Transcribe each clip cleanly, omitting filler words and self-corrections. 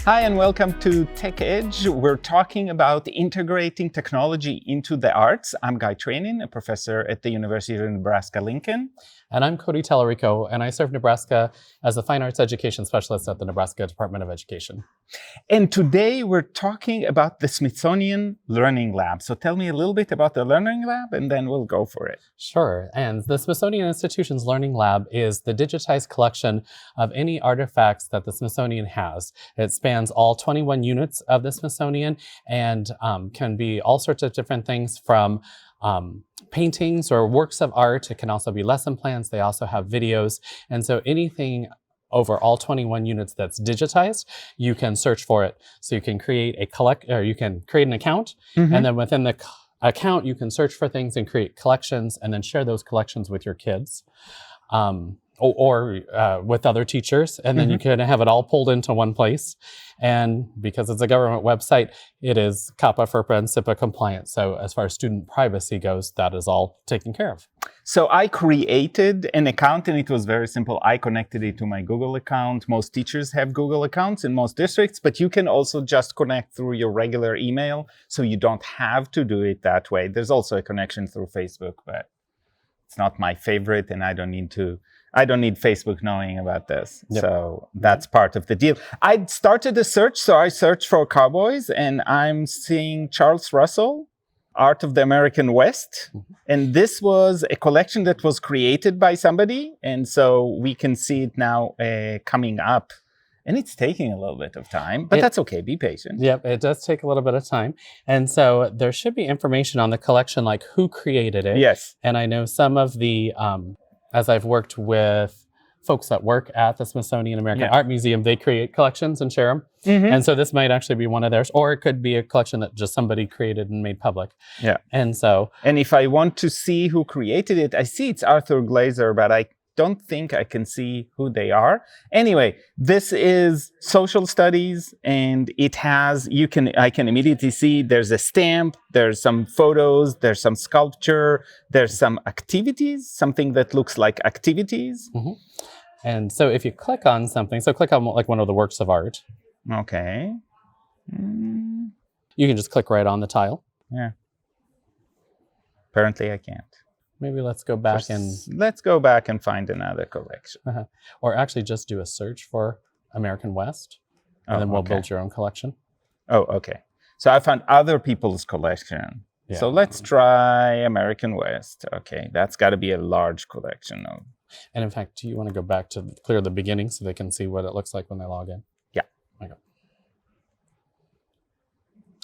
Hi, and welcome to Tech Edge. We're talking about integrating technology into the arts. I'm Guy Trainin, a professor at the University of Nebraska-Lincoln. And I'm Cody Tallarico, and I serve Nebraska as the Fine Arts Education Specialist at the Nebraska Department of Education. And today we're talking about the Smithsonian Learning Lab. So tell me a little bit about the Learning Lab, and then we'll go for it. Sure. And the Smithsonian Institution's Learning Lab is the digitized collection of any artifacts that the Smithsonian has. It spans all 21 units of the Smithsonian and can be all sorts of different things from paintings or works of art. It can also be lesson plans. They also have videos. And so anything over all 21 units that's digitized, you can search for it. So you can create you can create an account, and then within the account, you can search for things and create collections and then share those collections with your kids. Or with other teachers, and then you can have it all pulled into one place. And because it's a government website, it is COPPA, FERPA, and SIPA compliant. So as far as student privacy goes, that is all taken care of. So I created an account, and it was very simple. I connected it to my Google account. Most teachers have Google accounts in most districts, but you can also just connect through your regular email, so you don't have to do it that way. There's also a connection through Facebook, but it's not my favorite, and I don't need Facebook knowing about this. Yep. So that's part of the deal. I started a search, so I searched for cowboys, and I'm seeing Charles Russell, Art of the American West. And this was a collection that was created by somebody, and so we can see it now coming up. And it's taking a little bit of time, but that's okay. Be patient. Yep, it does take a little bit of time. And so there should be information on the collection, like who created it. Yes. And I know some of the as I've worked with folks that work at the Smithsonian American Art Museum, they create collections and share them. And so this might actually be one of theirs, or it could be a collection that just somebody created and made public. Yeah. And if I want to see who created it, I see it's Arthur Glazer, but I don't think I can see who they are. Anyway, this is social studies, and it has, I can immediately see there's a stamp, there's some photos, there's some sculpture, there's some activities, something that looks like activities. And so if you click on something, so click on like one of the works of art. Okay. You can just click right on the tile. Yeah. Apparently I can't. Maybe let's go back Let's go back and find another collection. Or actually just do a search for American West, and then we'll build your own collection. Oh, okay. So I found other people's collection. Yeah. So let's try American West. Okay, that's got to be a large collection. And in fact, do you want to go back to clear the beginning so they can see what it looks like when they log in? Yeah. Okay.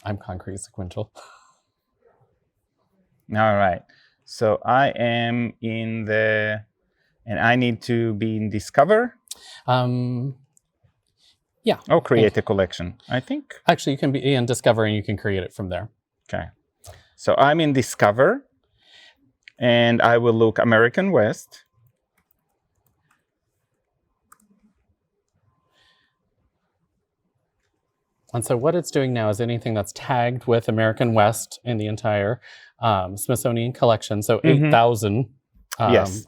I'm concrete sequential. All right. So I am in and I need to be in Discover? Yeah. Oh, create a collection, I think. Actually, you can be in Discover and you can create it from there. Okay. So I'm in Discover, and I will look American West. And so what it's doing now is anything that's tagged with American West in the entire Smithsonian collection. So 8,000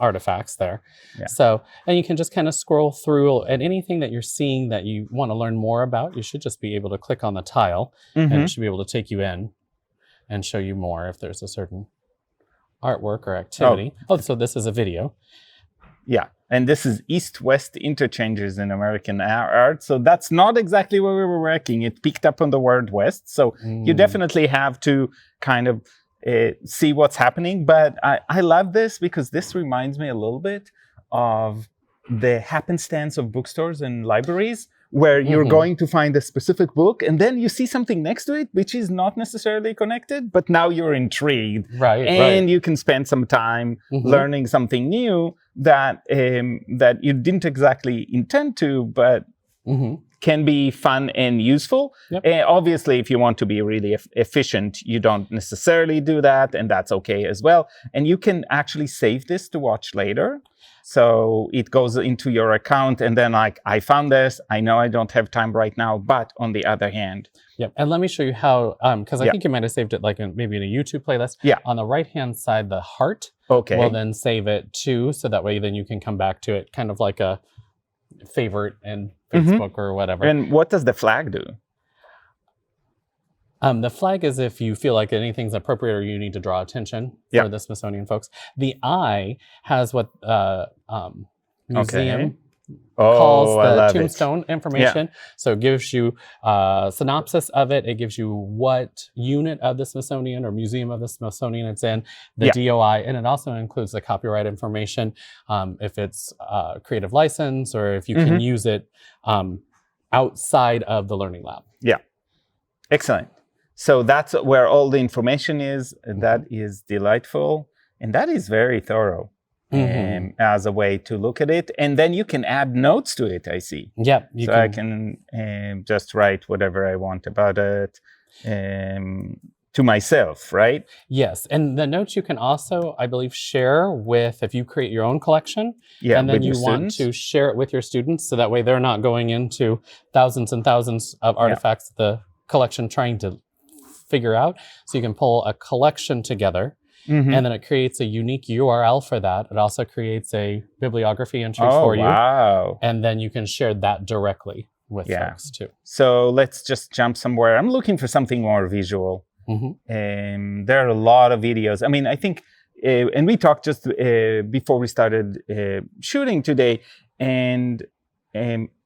artifacts there. Yeah. So, and you can just kind of scroll through, and anything that you're seeing that you want to learn more about, you should just be able to click on the tile, and it should be able to take you in and show you more if there's a certain artwork or activity. Oh, so this is a video. Yeah, and this is East-West interchanges in American art. So that's not exactly where we were working. It picked up on the word West. So you definitely have to kind of see what's happening. But I love this because this reminds me a little bit of the happenstance of bookstores and libraries, where you're going to find a specific book, and then you see something next to it, which is not necessarily connected, but now you're intrigued. And you can spend some time learning something new that you didn't exactly intend to, but can be fun and useful. Obviously, if you want to be really efficient, you don't necessarily do that, and that's okay as well. And you can actually save this to watch later. So it goes into your account, and then like, I found this, I know I don't have time right now, but on the other hand. Yep, and let me show you how, because I think you might have saved it like maybe in a YouTube playlist. Yeah. On the right-hand side, the heart will then save it too, so that way then you can come back to it, kind of like favorite in Facebook or whatever. And what does the flag do? The flag is if you feel like anything's appropriate or you need to draw attention for the Smithsonian folks. The eye has what museum calls the tombstone information. So it gives you a synopsis of it. It gives you what unit of the Smithsonian or museum of the Smithsonian it's in, the DOI, and it also includes the copyright information, if it's creative license or if you can use it outside of the Learning Lab. Yeah, excellent. So that's where all the information is. That is delightful. And that is very thorough as a way to look at it. And then you can add notes to it, I see. Yeah. I can just write whatever I want about it to myself, right? Yes. And the notes you can also, I believe, share with, if you create your own collection, and then you want to share it with your students. So that way they're not going into thousands and thousands of artifacts the collection trying to figure out. So you can pull a collection together, and then it creates a unique URL for that. It also creates a bibliography entry for you. Wow. And then you can share that directly with folks too. So let's just jump somewhere. I'm looking for something more visual. There are a lot of videos. I mean, I think, and we talked just before we started shooting today, and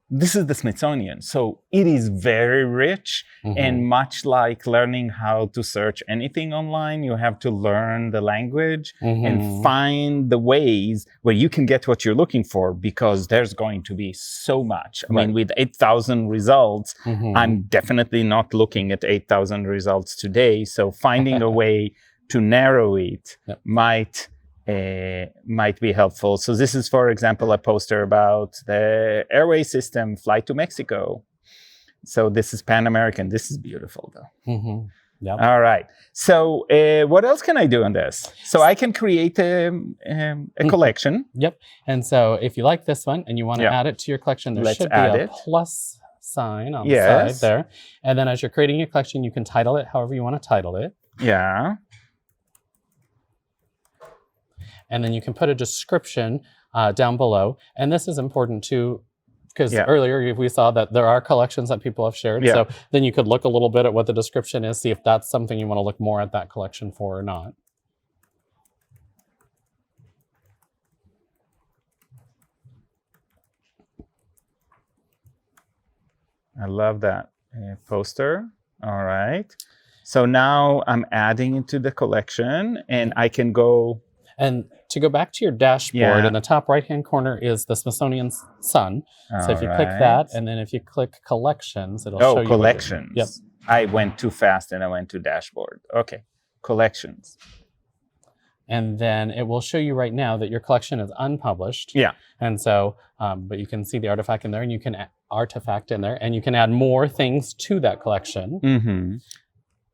this is the Smithsonian. So it is very rich, and much like learning how to search anything online, you have to learn the language and find the ways where you can get what you're looking for, because there's going to be so much. I mean, with 8,000 results, I'm definitely not looking at 8,000 results today. So finding a way to narrow it might be helpful. So this is, for example, a poster about the airway system, flight to Mexico. So this is Pan American. This is beautiful, though. All right. So what else can I do on this? So I can create a collection. And so if you like this one and you want to add it to your collection, there should be a plus sign on the side there. And then as you're creating your collection, you can title it however you want to title it. And then you can put a description down below. And this is important too, because earlier we saw that there are collections that people have shared. So then you could look a little bit at what the description is, see if that's something you want to look more at that collection for or not. I love that poster. All right. So now I'm adding it to the collection, and I can go. And to go back to your dashboard, in the top right-hand corner is the Smithsonian Sun. So if you click that, and then if you click Collections, it'll show you. Collections. I went too fast and I went to Dashboard. Okay, Collections. And then it will show you right now that your collection is unpublished. And so, but you can see the artifact in there, and you can and you can add more things to that collection.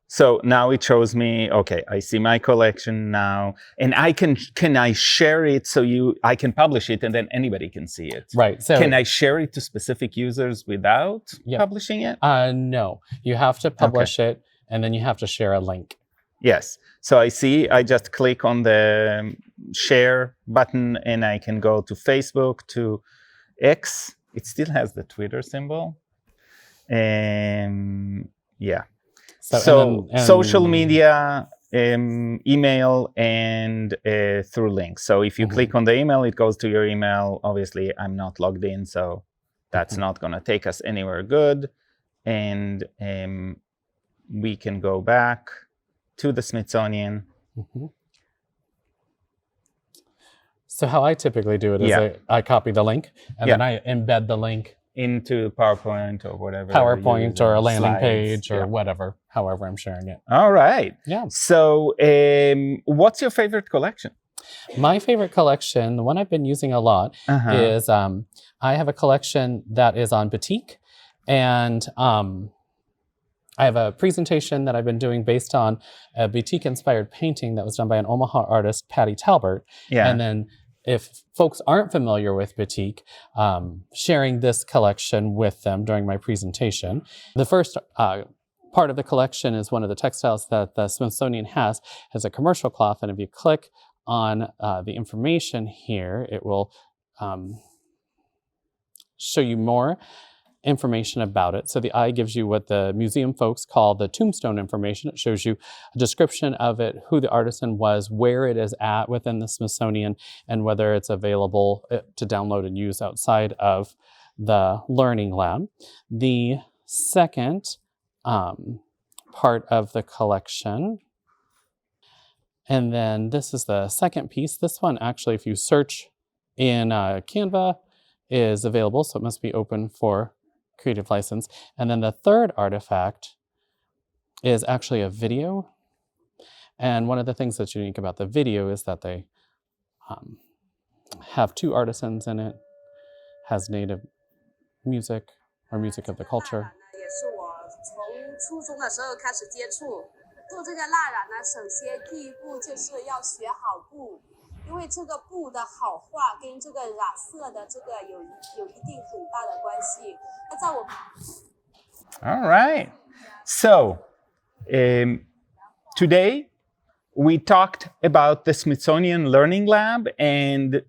So now it shows me, okay, I see my collection now, and I can I share it so I can publish it and then anybody can see it? Right. So can I share it to specific users without publishing it? No, you have to publish it, and then you have to share a link. Yes. So I see, I just click on the share button and I can go to Facebook, to X. It still has the Twitter symbol. So social media, email, and through links. So if you click on the email, it goes to your email. Obviously, I'm not logged in, so that's not going to take us anywhere good. And we can go back to the Smithsonian. So how I typically do it is I copy the link, and then I embed the link into PowerPoint or whatever. PowerPoint or a landing page or whatever, however I'm sharing it. All right. So what's your favorite collection? My favorite collection, the one I've been using a lot, is I have a collection that is on batik. And I have a presentation that I've been doing based on a batik-inspired painting that was done by an Omaha artist, Patty Talbert. And then if folks aren't familiar with batik, sharing this collection with them during my presentation. The first part of the collection is one of the textiles that the Smithsonian has a commercial cloth. And if you click on the information here, it will show you more information about it. So the eye gives you what the museum folks call the tombstone information. It shows you a description of it, who the artisan was, where it is at within the Smithsonian, and whether it's available to download and use outside of the learning lab. The second part of the collection, and then this is the second piece. This one actually, if you search in Canva, is available, so it must be open for creative license. And then the third artifact is actually a video. And one of the things that's unique about the video is that they have two artisans in it, has native music or music of the culture. 也是我从初中的时候开始接触做这个蜡染呢，首先第一步就是要学好布，因为这个布的好画跟这个染色的这个有一定很大的关系。那在我 All right. So, today we talked about the Smithsonian Learning Lab and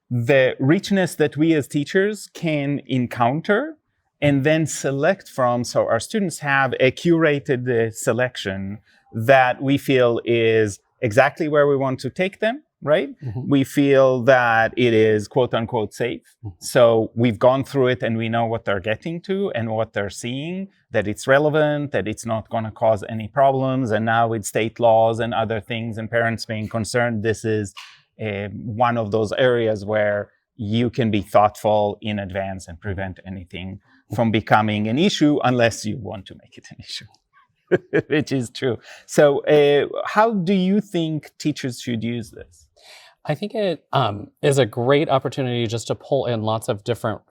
the richness that we as teachers can encounter and then select from. So our students have a curated selection that we feel is exactly where we want to take them, right? Mm-hmm. We feel that it is quote unquote safe. Mm-hmm. So we've gone through it and we know what they're getting to and what they're seeing, that it's relevant, that it's not going to cause any problems. And now with state laws and other things and parents being concerned, this is one of those areas where you can be thoughtful in advance and prevent anything from becoming an issue unless you want to make it an issue, which is true. So how do you think teachers should use this? I think it is a great opportunity just to pull in lots of different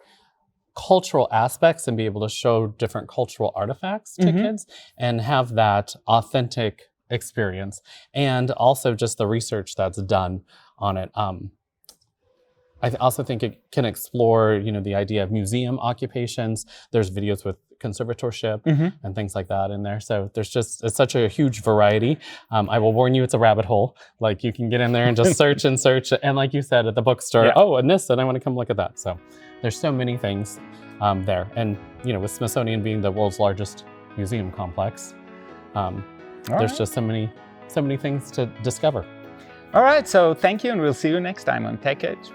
cultural aspects and be able to show different cultural artifacts to Mm-hmm. kids and have that authentic experience, and also just the research that's done on it. I also think it can explore, the idea of museum occupations. There's videos with conservatorship Mm-hmm. and things like that in there. So it's such a huge variety. I will warn you, it's a rabbit hole. Like you can get in there and just search and search. And like you said at the bookstore, Yeah. and this, and I want to come look at that. So there's so many things there. And, with Smithsonian being the world's largest museum complex, there's just so many things to discover. All right. So thank you. And we'll see you next time on Tech Edge.